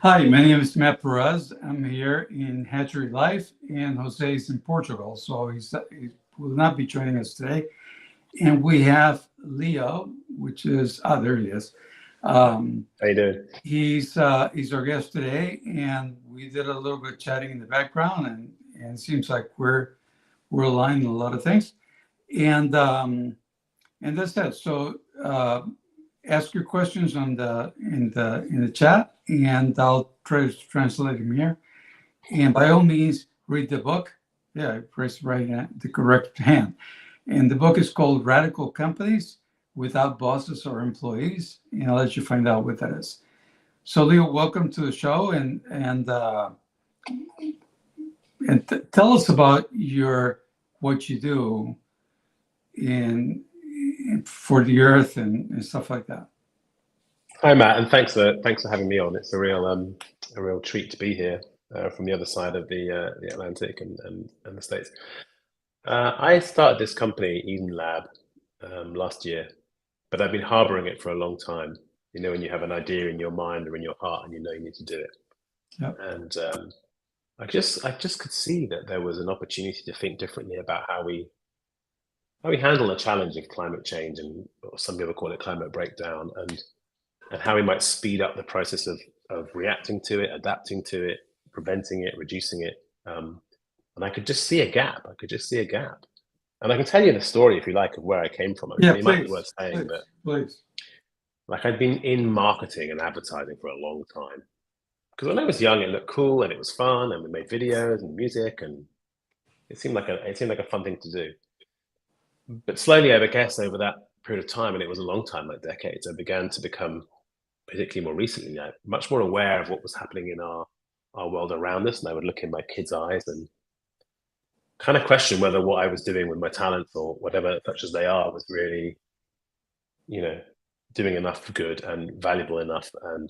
Hi, my name is Matt Perez. I'm here in rHatchery.live, and Jose is in Portugal, so he will not be joining us today. And we have Leo, which is, there he is. How you doing? He's our guest today, and we did a little bit of chatting in the background, and it seems like we're aligned in a lot of things. And that's that. So ask your questions in the chat, and I'll try to translate them here. And by all means, read the book. Yeah, I pressed the correct hand. And the book is called Radical Companies Without Bosses or Employees, and I'll let you find out what that is. So, Leo, welcome to the show, and tell us about what you do for the earth and stuff like that. Hi, Matt, and thanks for having me on. It's a real treat to be here from the other side of the Atlantic and the States. I started this company, EdenLab, last year, but I've been harboring it for a long time. You know, when you have an idea in your mind or in your heart, and you know you need to do it. Yep. And I just could see that there was an opportunity to think differently about how we handle the challenge of climate change, and some people call it climate breakdown, and how we might speed up the process of reacting to it, adapting to it, preventing it, reducing it. And I could just see a gap. And I can tell you the story, if you like, of where I came from. Yeah, it might be worth saying, please. Like, I'd been in marketing and advertising for a long time. Because when I was young, it looked cool and it was fun, and we made videos and music, and it seemed like a fun thing to do. But slowly, I guess, over that period of time, and it was a long time, like decades, I began to become, particularly more recently, much more aware of what was happening in our world around us. And I would look in my kids' eyes and kind of question whether what I was doing with my talents, or whatever, such as they are, was really, doing enough good and valuable enough and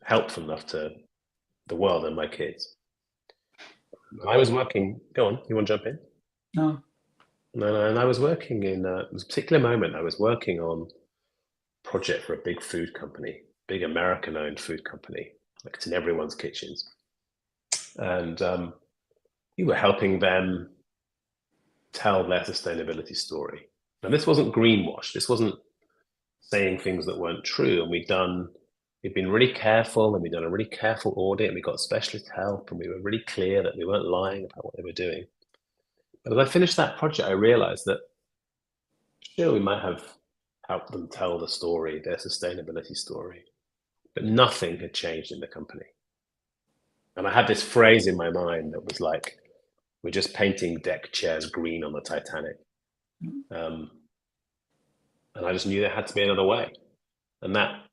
helpful enough to the world and my kids. I was working. Go on, you want to jump in? No. No, and I was working in a particular moment. I was working on a project for a big food company, big American-owned food company, like it's in everyone's kitchens. And we were helping them tell their sustainability story. And this wasn't greenwash. This wasn't saying things that weren't true. And we'd been really careful, and we'd done a really careful audit, and we got specialist help, and we were really clear that we weren't lying about what they were doing. But as I finished that project, I realized that sure, we might have helped them tell the story, their sustainability story, but nothing had changed in the company. And I had this phrase in my mind that was like, we're just painting deck chairs green on the Titanic. And I just knew there had to be another way. And that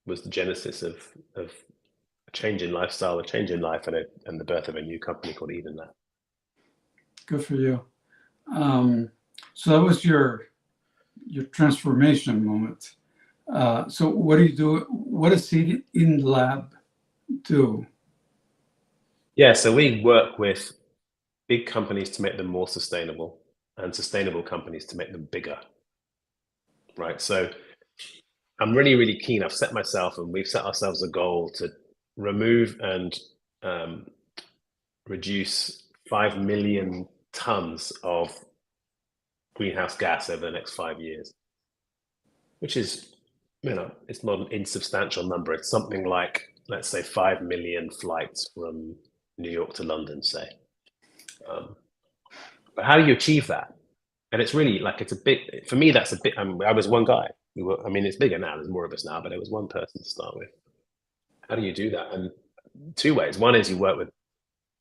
was the genesis of a change in lifestyle, a change in life, and the birth of a new company called EdenLab. Good for you. So that was your transformation moment. So what do you do? What does EdenLab do? Yeah, so we work with big companies to make them more sustainable, and sustainable companies to make them bigger. Right. So I'm really, really keen. I've set myself, and we've set ourselves a goal to remove and reduce 5 million tons of greenhouse gas over the next 5 years, which is, it's not an insubstantial number. It's something like, let's say, 5 million flights from New York to London, say. But how do you achieve that? And it's really like, it's a bit, for me, that's a bit, I was one guy. It's bigger now, there's more of us now, but it was one person to start with. How do you do that? And two ways. One is you work with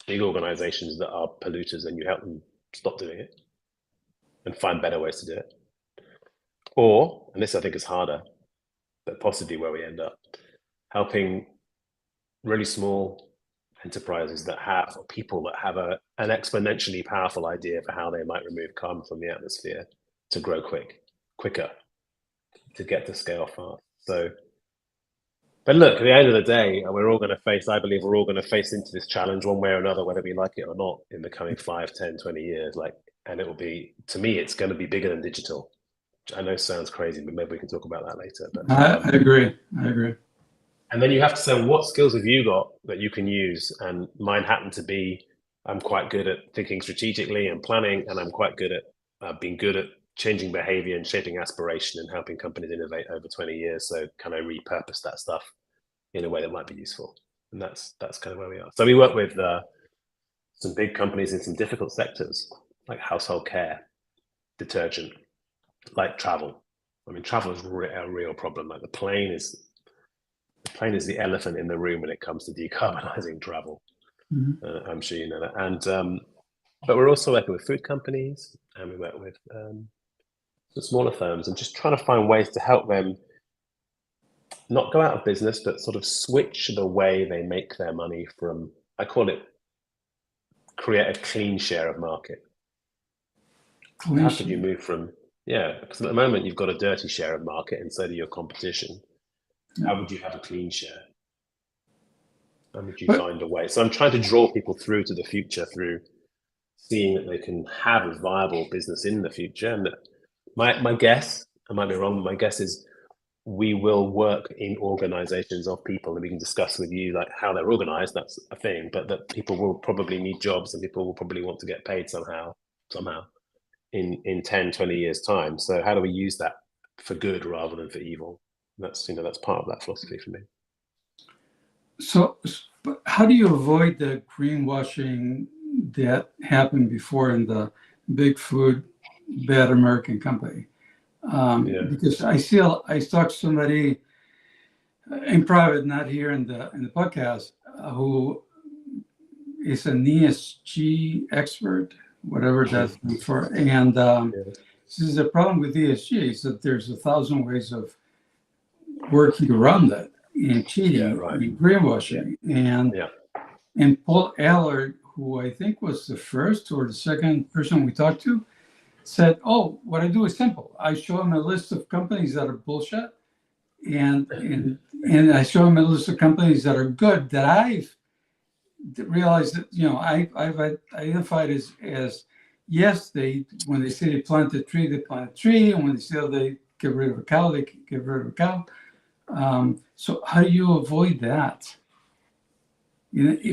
big organizations that are polluters, and you help them stop doing it and find better ways to do it. Or, and this I think is harder, but possibly where we end up, helping really small enterprises that have, or people that have an exponentially powerful idea for how they might remove carbon from the atmosphere to grow quicker, to get to scale fast. So, but look, at the end of the day, I believe we're all going to face into this challenge one way or another, whether we like it or not, in the coming 5, 10, 20 years. And it will be, to me, it's going to be bigger than digital, which I know sounds crazy, but maybe we can talk about that later. But I agree. And then you have to say, what skills have you got that you can use? And mine happen to be, I'm quite good at thinking strategically and planning, and I'm quite good at being good at changing behavior and shaping aspiration and helping companies innovate over 20 years. So can I repurpose that stuff in a way that might be useful? And that's kind of where we are. So we work with some big companies in some difficult sectors, like household care, detergent, like travel. I mean, travel is a real problem. Like the plane is the elephant in the room when it comes to decarbonizing travel. Mm-hmm. I'm sure you know that. And but we're also working with food companies, and we work with some smaller firms, and just trying to find ways to help them not go out of business, but sort of switch the way they make their money from, I call it, create a clean share of market. How could you move from, because at the moment you've got a dirty share of market and so do your competition. How would you have a clean share? How would you find a way? So I'm trying to draw people through to the future through seeing that they can have a viable business in the future. And my guess, I might be wrong, but my guess is we will work in organizations of people, and we can discuss with you like how they're organized, that's a thing, but that people will probably need jobs and people will probably want to get paid somehow in 10, 20 years time. So how do we use that for good rather than for evil? That's part of that philosophy for me. So how do you avoid the greenwashing that happened before in the big food, bad American company? Because I talked to somebody in private, not here in the podcast, who is an ESG expert, whatever that's for. And this is the problem with ESG is that there's 1,000 ways of working around that and cheating and greenwashing. And Paul Allard, who I think was the first or the second person we talked to, said, "Oh, what I do is simple. I show him a list of companies that are bullshit, and I show him a list of companies that are good that I've realized that I've identified as yes, when they say they plant a tree, they plant a tree, and when they say they get rid of a cow, they get rid of a cow. So how do you avoid that?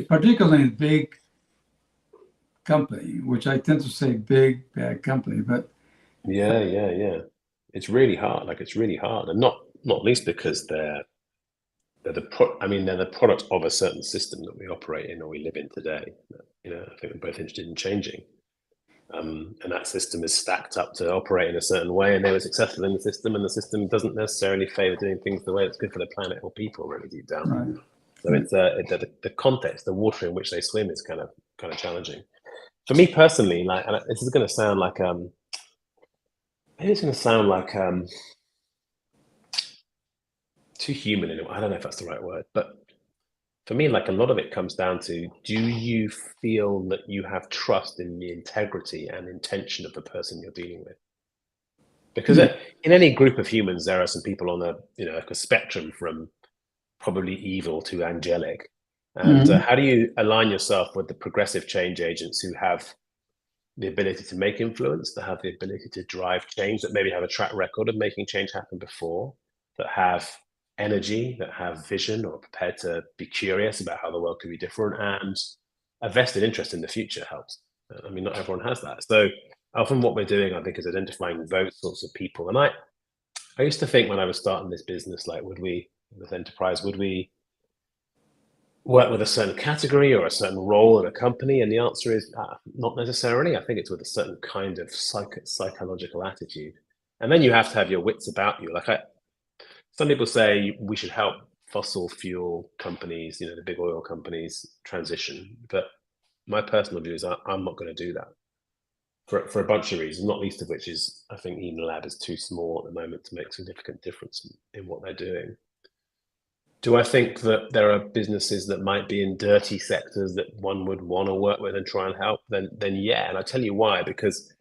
Particularly in a big company, which I tend to say big bad company, but it's really hard. It's really hard, and not least because they're the product of a certain system that we operate in or we live in today. I think we're both interested in changing, and that system is stacked up to operate in a certain way, and they were successful in the system, and the system doesn't necessarily favor doing things the way it's good for the planet or people, really deep down. right. So it's the context, the water in which they swim is kind of challenging. For me personally, and this is going to sound like too human in it. I don't know if that's the right word, but for me, a lot of it comes down to, do you feel that you have trust in the integrity and intention of the person you're dealing with? Because in any group of humans, there are some people on a spectrum from probably evil to angelic. And how do you align yourself with the progressive change agents who have the ability to make influence, that have the ability to drive change, that maybe have a track record of making change happen before, that have energy, that have vision, or prepared to be curious about how the world could be different, and a vested interest in the future helps. I mean, not everyone has that. So often what we're doing, I think, is identifying those sorts of people. And I used to think when I was starting this business, would we work with a certain category or a certain role in a company? And the answer is not necessarily. I think it's with a certain kind of psychological attitude. And then you have to have your wits about you. Some people say we should help fossil fuel companies, the big oil companies, transition. But my personal view is I'm not going to do that for a bunch of reasons, not least of which is I think EdenLab is too small at the moment to make significant difference in what they're doing. Do I think that there are businesses that might be in dirty sectors that one would want to work with and try and help? Then yeah, and I tell you why, because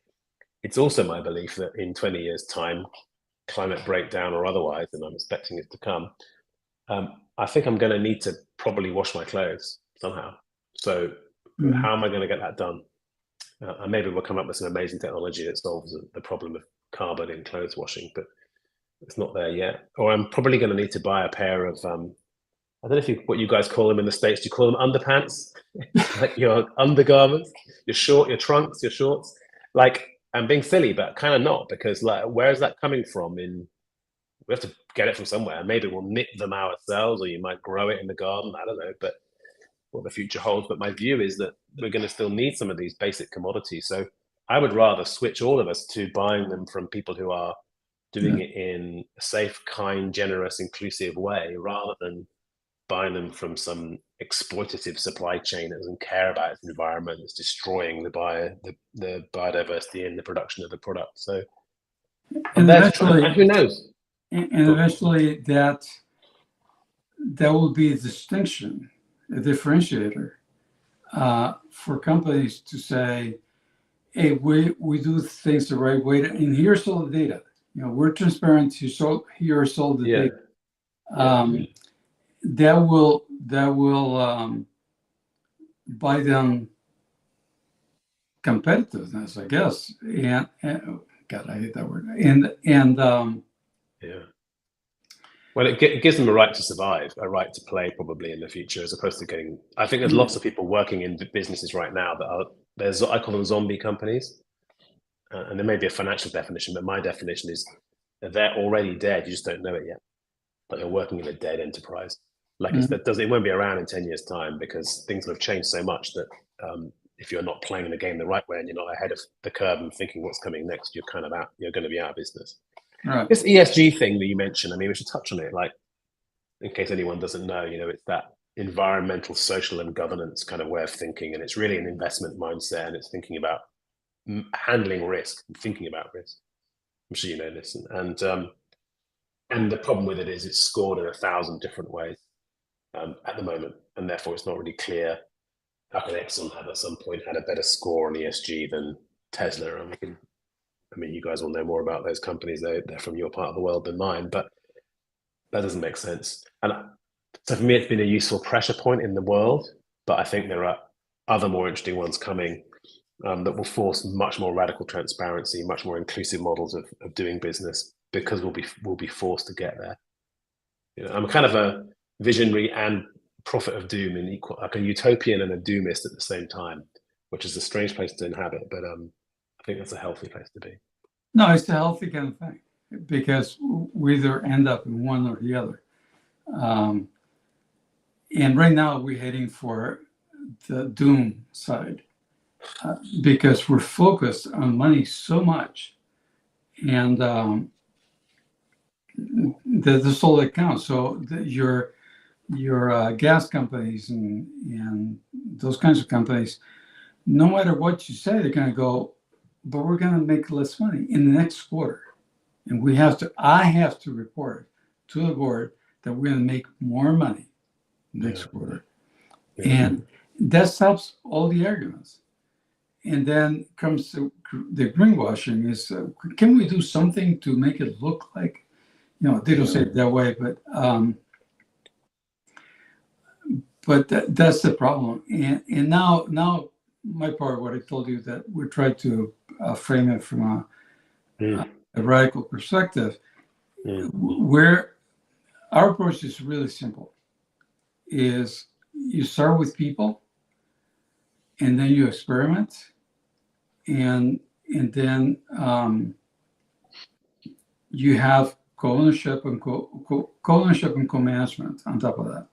it's also my belief that in 20 years' time, climate breakdown or otherwise, and I'm expecting it to come, I think I'm going to need to probably wash my clothes somehow. So how am I going to get that done? And maybe we'll come up with some amazing technology that solves the problem of carbon in clothes washing, but it's not there yet. Or I'm probably going to need to buy a pair of I don't know if what you guys call them in the States. Do you call them underpants? Like your undergarments, your trunks, your shorts. Like, I'm being silly, but kind of not, because like, where is that coming from? We have to get it from somewhere. Maybe we'll knit them ourselves, or you might grow it in the garden. I don't know, but what the future holds. But my view is that we're going to still need some of these basic commodities. So I would rather switch all of us to buying them from people who are doing it in a safe, kind, generous, inclusive way, rather than buying them from some exploitative supply chain that doesn't care about its environment, that's destroying the biodiversity in the production of the product. So, and eventually, who knows? And eventually, that will be a distinction, a differentiator for companies to say, "Hey, we do things the right way, and here's all the data. You know, we're transparent. Here's all the data." That will buy them competitiveness, I guess. And God, I hate that word. Well, it gives them a right to survive, a right to play, probably in the future, as opposed to getting. I think there's lots of people working in businesses right now that I call them zombie companies, and there may be a financial definition, but my definition is that they're already dead. You just don't know it yet. But they're working in a dead enterprise. Like it won't be around in 10 years' time, because things have changed so much that if you're not playing the game the right way and you're not ahead of the curve and thinking what's coming next, you're kind of out. You're going to be out of business. Right. This ESG thing that you mentioned, I mean, we should touch on it. Like, in case anyone doesn't know, it's that environmental, social, and governance kind of way of thinking, and it's really an investment mindset, and it's thinking about handling risk and thinking about risk. I'm sure you know this, and the problem with it is it's scored in 1,000 different ways at the moment, and therefore it's not really clear how can Exxon have at some point had a better score on ESG than Tesla. I mean, you guys will know more about those companies. They're from your part of the world than mine, but that doesn't make sense. And so for me, it's been a useful pressure point in the world, but I think there are other more interesting ones coming that will force much more radical transparency, much more inclusive models of doing business, because we'll be forced to get there. I'm kind of a visionary and prophet of doom in equal, like a utopian and a doomist at the same time, which is a strange place to inhabit, but I think that's a healthy place to be. No, it's a healthy kind of thing, because we either end up in one or the other. And right now we're heading for the doom side because we're focused on money so much, and that's all that counts. So your gas companies and those kinds of companies, no matter what you say, they're going to go, but we're going to make less money in the next quarter. And I have to report to the board that we're going to make more money next quarter. Yeah. And that stops all the arguments. And then comes the greenwashing is, can we do something to make it look like, they don't say it that way, but that's the problem. And now my part, what I told you, that we tried to frame it from a radical perspective, where our approach is really simple. Is you start with people, and then you experiment, and then you have co-ownership and co-management on top of that,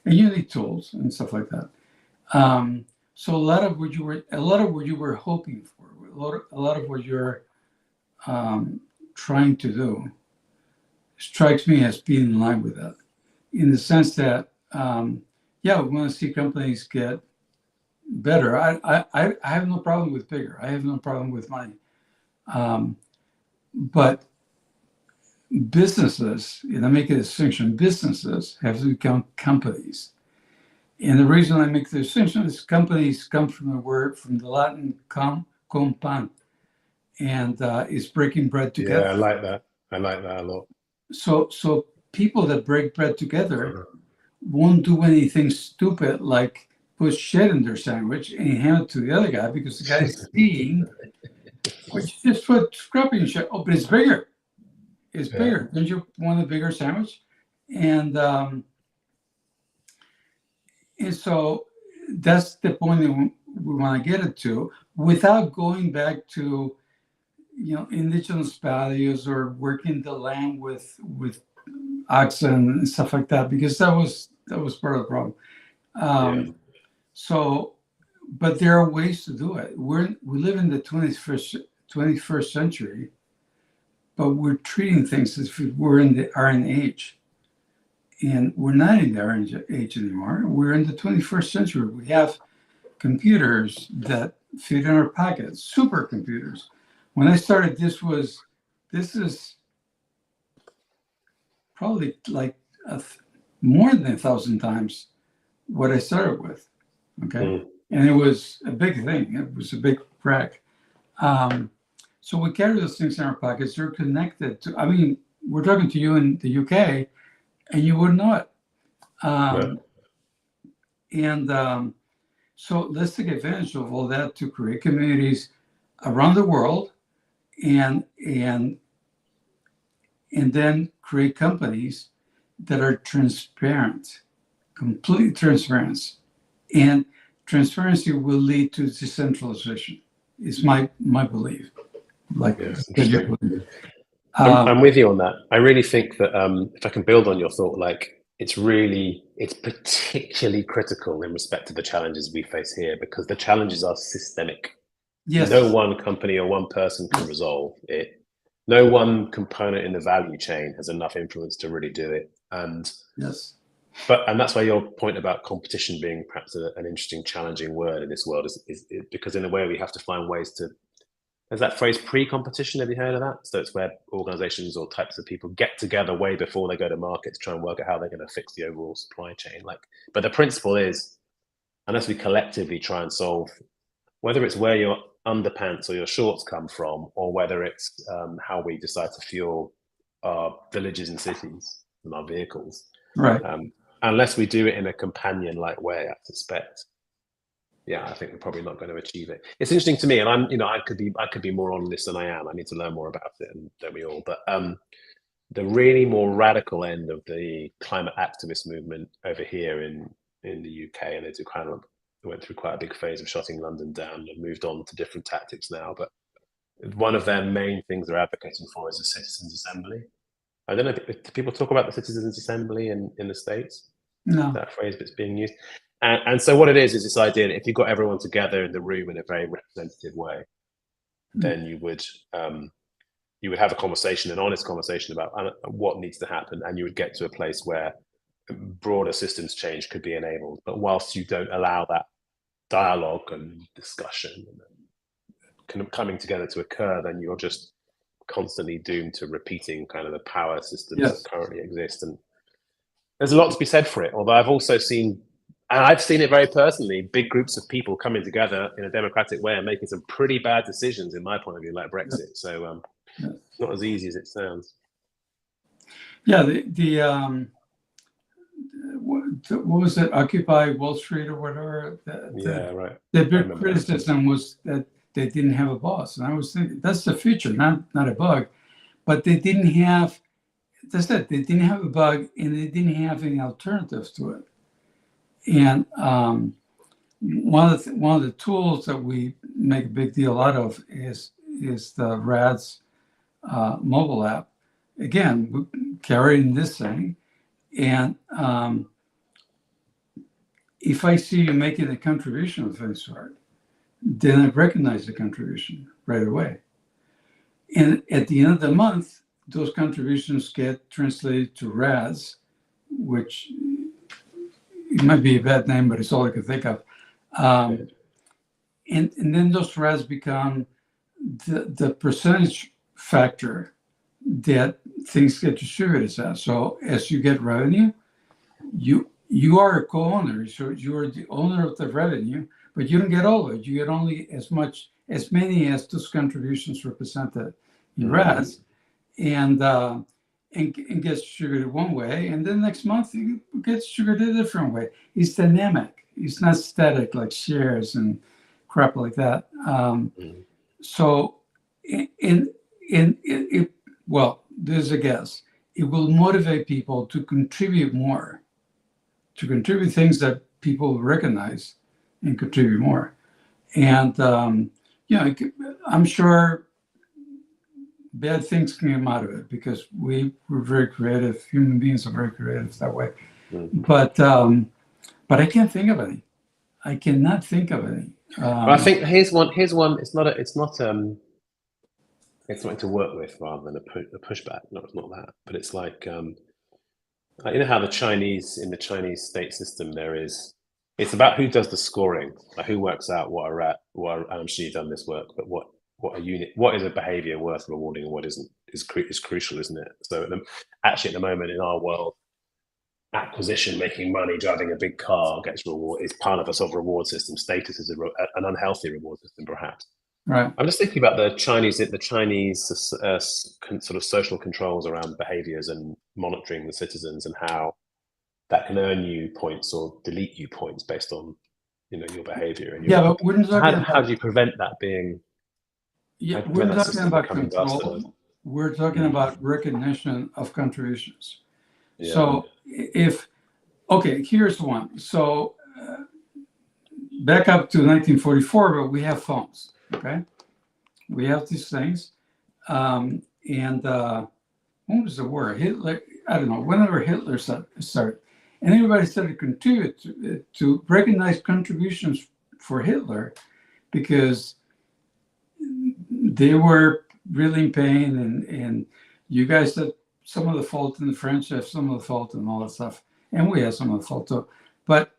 and you need tools and stuff like that. So a lot of what you were hoping for, a lot of what you're trying to do, strikes me as being in line with that, in the sense that we want to see companies get better. I have no problem with bigger. I have no problem with money, but businesses, and I make a distinction, businesses have to become companies. And the reason I make the distinction is companies come from the Latin compan, and it's breaking bread together. Yeah, I like that a lot. So people that break bread together won't do anything stupid like put shit in their sandwich and hand it to the other guy, because the guy's seeing, which just put scrapping shit. Oh, but it's bigger. It's bigger. Don't you want a bigger sandwich? And And so that's the point that we want to get it to, without going back to, indigenous values or working the land with oxen and stuff like that, because that was part of the problem. So, but there are ways to do it. We live in the 21st century, but we're treating things as if we're in the Iron Age. And we're not in the Iron Age anymore. We're in the 21st century. We have computers that fit in our pockets, supercomputers. When I started, this is probably like more than 1,000 times what I started with. Okay. And it was a big thing. It was a big crack. So we carry those things in our pockets. They're connected to, we're talking to you in the UK and you wouldn't know it. So let's take advantage of all that to create communities around the world and then create companies that are transparent, complete transparency. And transparency will lead to decentralization. It's my belief. I'm with you on that. I really think that if I can build on your thought, it's particularly critical in respect to the challenges we face here, because the challenges are systemic. Yes. No one company or one person can resolve it. No one component in the value chain has enough influence to really do it. And that's why your point about competition being perhaps an interesting, challenging word in this world is because in a way we have to find ways to. There's that phrase pre-competition. Have you heard of that? So it's where organizations or types of people get together way before they go to market to try and work out how they're going to fix the overall supply chain. But the principle is, unless we collectively try and solve, whether it's where your underpants or your shorts come from, or whether it's how we decide to fuel our villages and cities and our vehicles, right? Unless we do it in a companion-like way, I suspect. Yeah, I think we're probably not going to achieve it. It's interesting to me, and I could be more on this than I am. I need to learn more about it, and don't we all? But the really more radical end of the climate activist movement over here in the UK, and they went through quite a big phase of shutting London down and moved on to different tactics now. But one of their main things they're advocating for is a citizens' assembly. I don't know if people talk about the citizens' assembly in the States. No, that phrase that's being used. And so what it is this idea that if you got everyone together in the room in a very representative way, then you would have a conversation, an honest conversation about what needs to happen, and you would get to a place where broader systems change could be enabled. But whilst you don't allow that dialogue and discussion and coming together to occur, then you're just constantly doomed to repeating kind of the power systems that currently exist. And there's a lot to be said for it. Although I've also seen, and I've seen it very personally, big groups of people coming together in a democratic way and making some pretty bad decisions, in my point of view, like Brexit. So it's not as easy as it sounds. Yeah, what was it? Occupy Wall Street or whatever. Right. The big criticism was that they didn't have a boss, and I was thinking that's the future, not a bug. But they didn't have. That's it. They didn't have a bug, and they didn't have any alternatives to it. And one of the tools that we make a big deal out of is the RADS mobile app. Again, we carrying this thing, and if I see you making a contribution of any sort, then I recognize the contribution right away. And at the end of the month, those contributions get translated to RADS, which it might be a bad name, but it's all I can think of. And then those RADS become the percentage factor that things get distributed as. So as you get revenue, you are a co-owner, so you are the owner of the revenue, but you don't get all of it. You get only as many as those contributions represented in RADS, and gets distributed one way, and then next month it gets distributed a different way. It's dynamic. It's not static like shares and crap like that. So, well, there's a guess. It will motivate people to contribute more, to contribute things that people will recognize and contribute more. And, I'm sure bad things can come out of it because we're very creative. Human beings are very creative that way. But I can't think of any. I cannot think of any. Well, I think here's one. It's something to work with rather than a pushback. No, it's not that. But it's like you know how in the Chinese state system it's about who does the scoring, like who works out I'm sure you've done this work, but what is a behavior worth rewarding and what isn't is crucial, isn't it? So actually at the moment in our world, acquisition, making money, driving a big car gets reward is part of a sort of reward system. Status is an unhealthy reward system, perhaps. Right. I'm just thinking about the Chinese sort of social controls around behaviors and monitoring the citizens and how that can earn you points or delete you points based on your behavior. And but we're not talking how do you prevent that being? Yeah, we're not talking about control. We're talking about recognition of contributions. Yeah. So here's one. So back up to 1944, but we have phones. Okay, we have these things, and when was the war? Hitler. I don't know. Whenever Hitler started, and everybody started to contribute to recognize contributions for Hitler, because they were really in pain, and you guys had some of the fault in the French, have some of the fault and all that stuff, and we had some of the fault too. But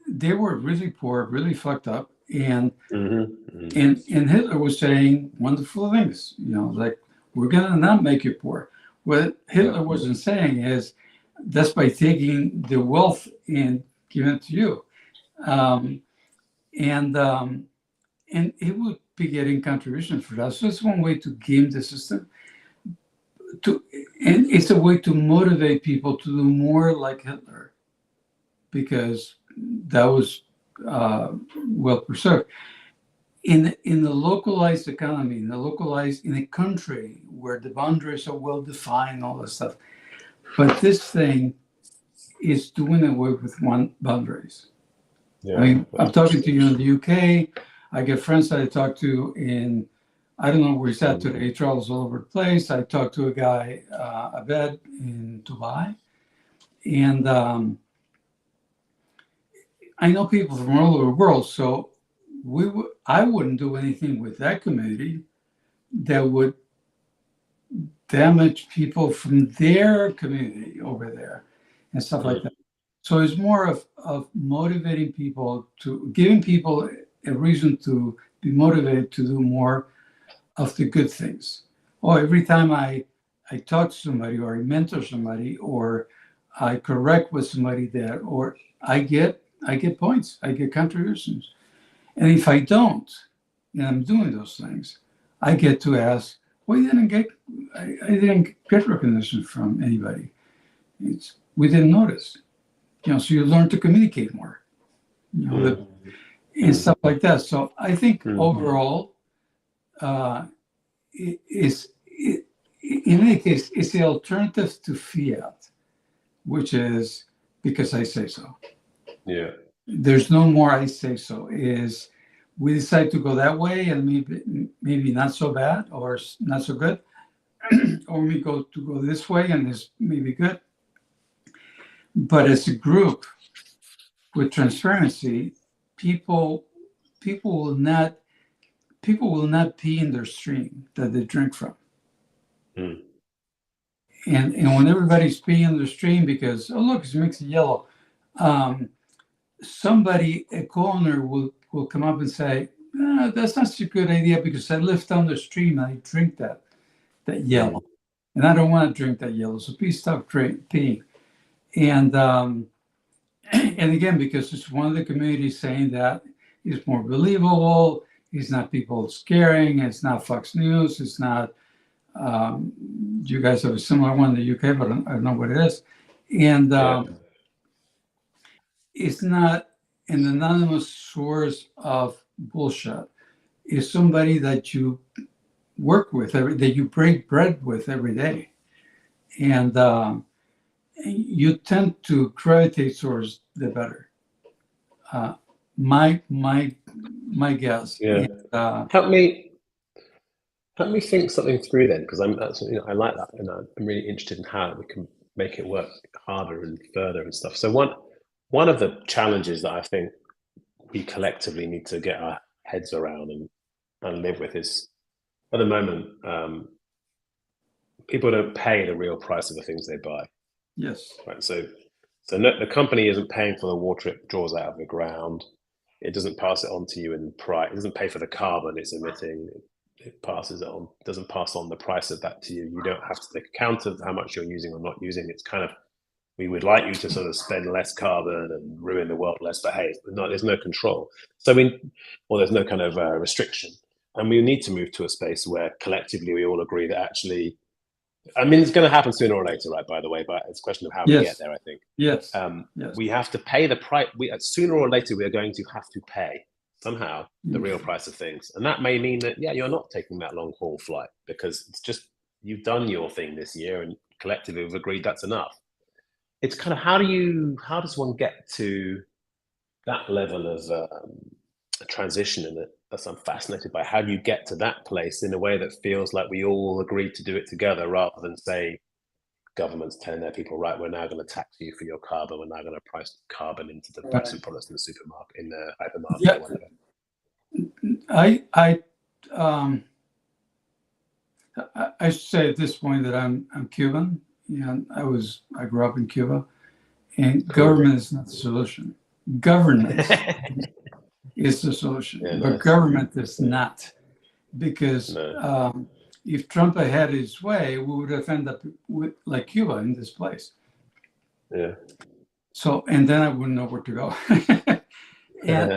they were really poor, really fucked up, and Hitler was saying wonderful things, like we're gonna not make you poor. What Hitler wasn't saying is that's by taking the wealth and giving it to you, and it would be getting contributions for that. So it's one way to game the system. And it's a way to motivate people to do more like Hitler, because that was well preserved. In the localized economy, in a country where the boundaries are well defined, all that stuff. But this thing is doing away with boundaries. Yeah. I mean, I'm talking to you in the UK. I get friends that I talk to I don't know where he's at today. He travels all over the place. I talked to a guy, Abed, in Dubai. And I know people from all over the world. So I wouldn't do anything with that community that would damage people from their community over there and stuff like that. So it's more of motivating people, giving people a reason to be motivated to do more of the good things. Every time I talk to somebody, or I mentor somebody, or I correct with somebody or I get points, I get contributions. And if I don't, and I'm doing those things, I get to ask, well, I didn't get recognition from anybody. We didn't notice. So you learn to communicate more, and stuff like that. So I think overall, in any case, it's the alternative to fiat, which is because I say so. Yeah. There's no more I say so. Is we decide to go that way, and maybe not so bad or not so good, or we go this way and it's maybe good. But as a group with transparency, people will not pee in their stream that they drink from. And when everybody's peeing in their stream because, oh look, it's mixed yellow, a co-owner will come up and say, that's not such a good idea because I live down the stream and I drink that yellow. And I don't want to drink that yellow, so please stop peeing. And again, because it's one of the communities saying that it's more believable, it's not people scaring, it's not Fox News, it's not, you guys have a similar one in the UK, but I don't know what it is. And it's not an anonymous source of bullshit. It's somebody that you work with, that you break bread with every day. And you tend to gravitate towards the better. My guess. Yeah. And, Help me think something through then, because I like that, and I'm really interested in how we can make it work harder and further and stuff. So one of the challenges that I think we collectively need to get our heads around and live with is, at the moment, people don't pay the real price of the things they buy. yes. Right. So no, the company isn't paying for the water it draws out of the ground. It doesn't pass it on to you in price. It doesn't pay for the carbon it's emitting. It passes it on. Doesn't pass on the price of that to you. You don't have to take account of how much you're using or not using. It's kind of, we would like you to sort of spend less carbon and ruin the world less, but hey, there's no control. So there's no kind of restriction. And we need to move to a space where collectively we all agree that actually, I mean, it's going to happen sooner or later, right? By the way, but it's a question of how we get there, I think. Yes. We have to pay the price. Sooner or later, we are going to have to pay somehow the real price of things, and that may mean that you're not taking that long haul flight because it's just you've done your thing this year, and collectively we've agreed that's enough. It's kind of how does one get to that level of transition in it? That's I'm fascinated by. How do you get to that place in a way that feels like we all agreed to do it together, rather than say governments telling their people, right, we're now going to tax you for your carbon, we're now going to price carbon into the food products in the supermarket, in the hypermarket, or whatever. I should say at this point that I'm Cuban, and I grew up in Cuba, and government is not the solution. Governance is the solution, but government is not, because if Trump had had his way, we would have ended up like Cuba in this place. Yeah. So, and then I wouldn't know where to go. And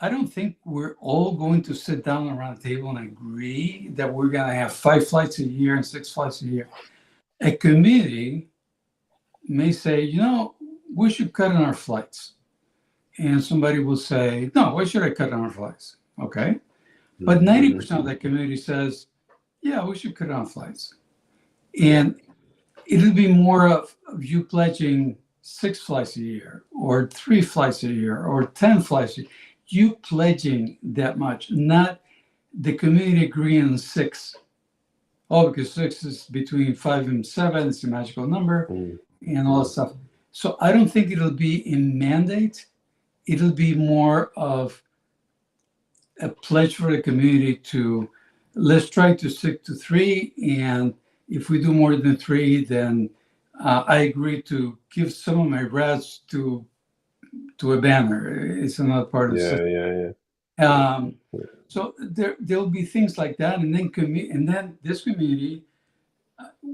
I don't think we're all going to sit down around the table and agree that we're going to have 5 flights a year and 6 flights a year. A committee may say, we should cut on our flights. And somebody will say, no, why should I cut on our flights? Okay. But 90% of that community says, yeah, we should cut on flights. And it'll be more of you pledging 6 flights a year, or 3 flights a year, or 10 flights a year. You pledging that much, not the community agreeing on 6. Oh, because 6 is between 5 and 7, it's a magical number, and all that stuff. So I don't think it'll be a mandate. It'll be more of a pledge for the community to, let's try to stick to 3, and if we do more than 3, then I agree to give some of my rats to a banner. It's another part of the system. So there'll be things like that, and then this community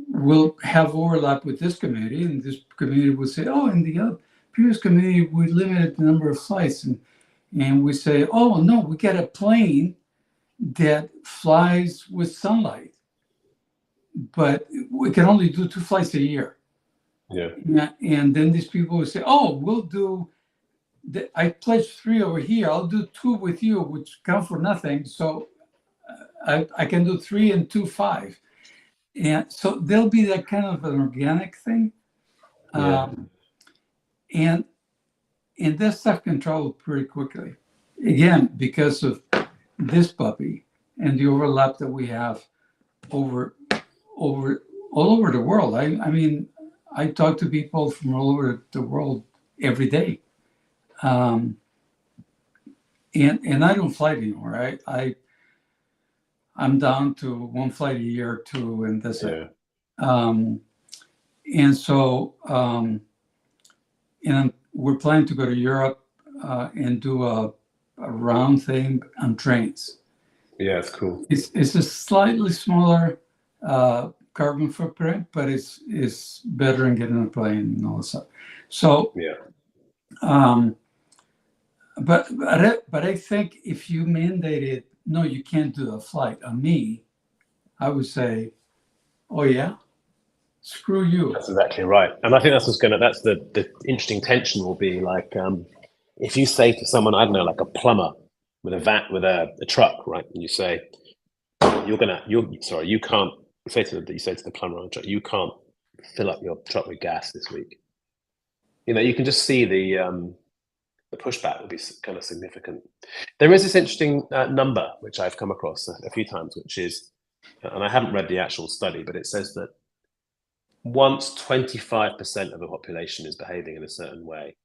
will have overlap with this community, and this community will say, oh, in the previous community we limited the number of flights, and we say, oh no, we get a plane that flies with sunlight, but we can only do 2 flights a year. And then these people will say, oh, we'll do, I pledged 3 over here, I'll do 2 with you, which count for nothing. So I can do 3 and 2, 5. And so there'll be that kind of an organic thing. And that stuff can travel pretty quickly. Again, because of this puppy and the overlap that we have all over the world. I mean, I talk to people from all over the world every day. And I don't fly anymore. I'm down to 1 flight a year or 2, and that's it. And so, and we're planning to go to Europe and do a round thing on trains. Yeah, it's cool. It's a slightly smaller carbon footprint, but it's better than getting on a plane and all that stuff. So but I think if you mandated, no, you can't do a flight on me, I would say, oh yeah, screw you. That's exactly right. And I think that's the interesting tension will be like, if you say to someone, I don't know, like a plumber with a truck, right? And you say, you can't you say to the plumber on the truck, you can't fill up your truck with gas this week. You can just see the pushback will be kind of significant. There is this interesting number which I've come across a few times, which is, and I haven't read the actual study, but it says that once 25% of the population is behaving in a certain way,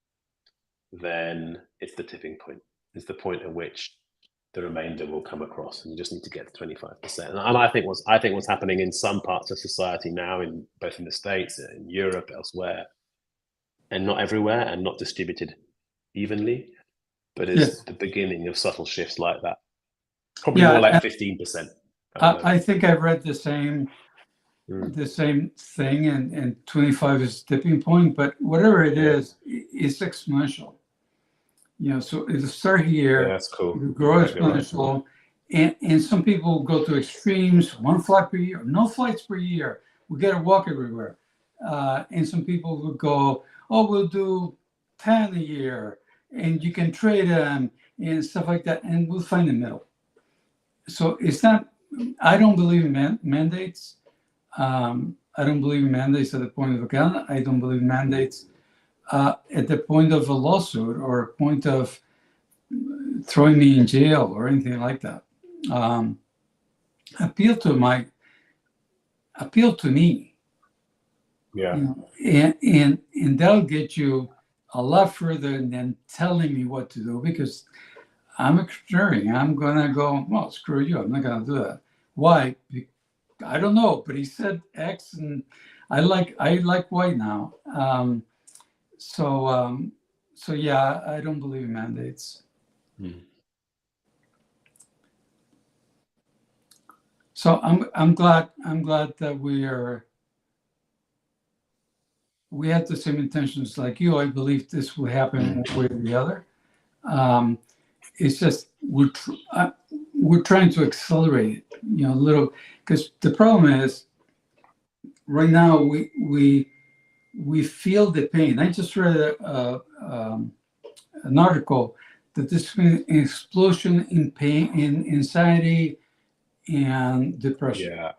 then it's the tipping point. It's the point at which the remainder will come across, and you just need to get to 25%. And I think what's happening in some parts of society now, in both in the States, in Europe, elsewhere, and not everywhere, and not distributed evenly, but is the beginning of subtle shifts like that. Probably more like 15%. I think I've read the same thing, and 25 is tipping point, but whatever it is, it's exponential. So it'll start here. Yeah, that's cool. It'll grow exponential, right. And some people go to extremes: 1 flight per year, no flights per year. We got to walk everywhere. And some people will go, oh, we'll do 10 a year, and you can trade them and stuff like that, and we'll find the middle. So it's not. I don't believe in mandates. I don't believe in mandates at the point of a gun. I don't believe in mandates at the point of a lawsuit or a point of throwing me in jail or anything like that. Appeal to me. Yeah. And that'll get you a lot further than telling me what to do, because I'm a contrarian. I'm gonna go, well, screw you. I'm not gonna do that. Why? I don't know, but he said X, and I like white now. So yeah, I don't believe in mandates. So I'm glad that we have the same intentions like you. I believe this will happen one way or the other. It's just we're trying to accelerate it, a little, because the problem is right now we feel the pain. I just read an article that there's been an explosion in pain, in anxiety, and depression.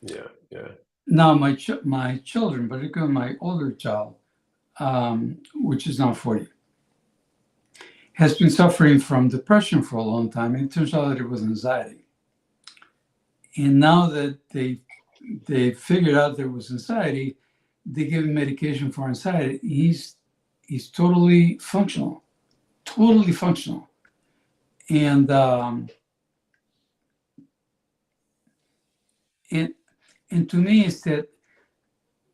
Yeah. Now my children, particularly my older child, which is now 40, has been suffering from depression for a long time. It turns out that it was anxiety. And now that they figured out there was anxiety, they give him medication for anxiety. He's totally functional. And to me, it's that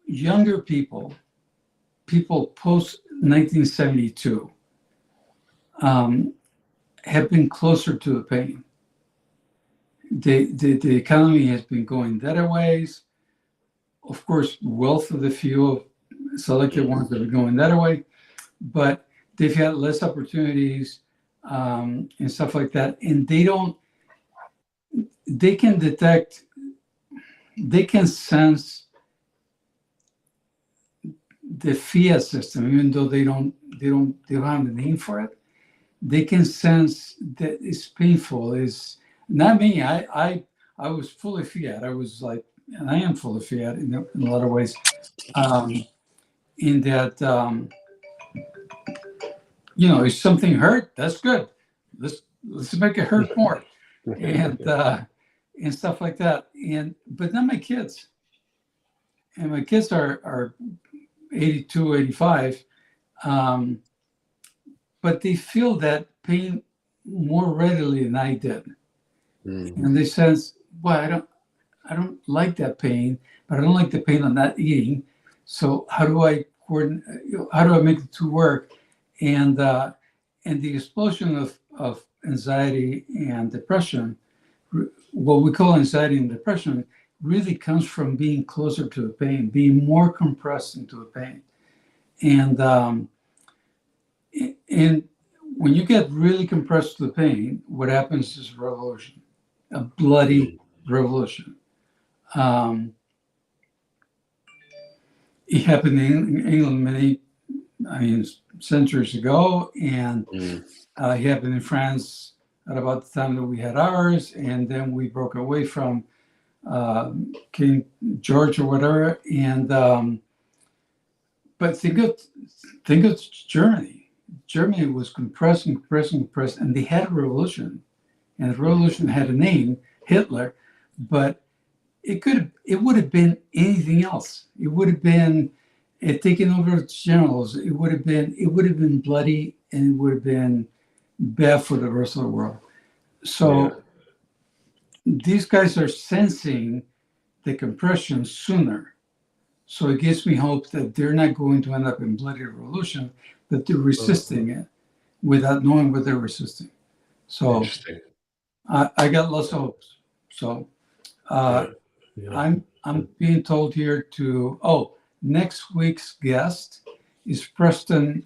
younger people post 1972, have been closer to the pain. The economy has been going that ways. Of course, wealth of the few, selected ones that are going that way, but they've had less opportunities and stuff like that. And they can detect, they can sense the fiat system, even though they don't have the name for it. They can sense that it's painful. It's not me. I was fully fiat. I was like, and I am full of fiat in a lot of ways. In that, if something hurt, that's good. Let's make it hurt more, and stuff like that. But not my kids. And my kids are 82, 85. But they feel that pain more readily than I did. And they sense, well, I don't like that pain, but I don't like the pain of not eating. So how do I coordinate? How do I make the two work? And the explosion of anxiety and depression, what we call anxiety and depression, really comes from being closer to the pain, being more compressed into the pain. And when you get really compressed to the pain, what happens is revolution, a bloody revolution. It happened in England centuries ago, and it happened in France at about the time that we had ours, and then we broke away from King George or whatever. And but think of Germany. Germany was compressing, and they had a revolution, and the revolution had a name, Hitler, but it would have been anything else. It would have been taking over generals. It would have been bloody, and it would have been bad for the rest of the world. So these guys are sensing the compression sooner. So it gives me hope that they're not going to end up in bloody revolution, but they're resisting it without knowing what they're resisting. So I got lots of hopes. So I'm being told here to, next week's guest is Preston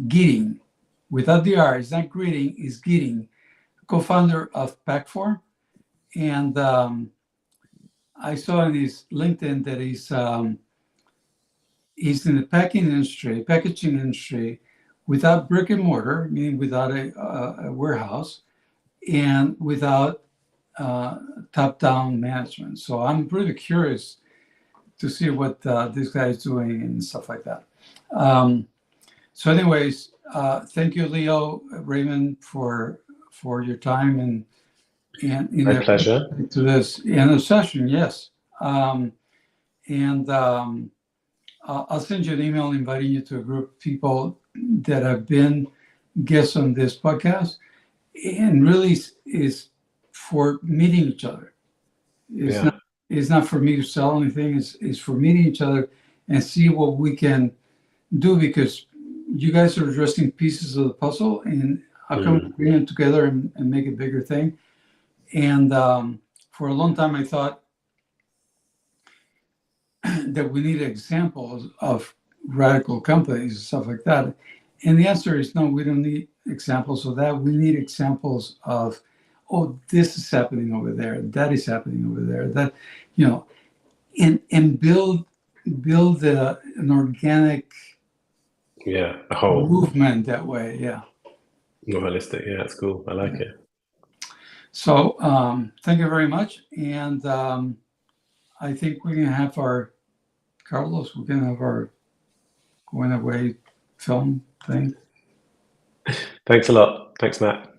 Gidding. Without the R, it's not Greeting, it's Gidding, co-founder of Packform. And I saw in his LinkedIn that he's in the packaging industry without brick and mortar, meaning without a warehouse, and without top-down management. So I'm really curious to see what this guy is doing and stuff like that. So anyways, thank you, Leo Rayman, for your time and my pleasure to this in a session. Yes. I'll send you an email inviting you to a group of people that have been guests on this podcast, and really is for meeting each other. It's not for me to sell anything. It's for meeting each other and see what we can do, because you guys are addressing pieces of the puzzle, and how come we bring them together and make a bigger thing? And for a long time, I thought that we need examples of radical companies and stuff like that. And the answer is no, we don't need examples of that. We need examples of, this is happening over there, that is happening over there, that, and build an organic a whole movement that way. Yeah. More holistic. Yeah, it's cool. I like it. So thank you very much. And I think we're going to have our going away film thing. Thanks a lot. Thanks, Matt.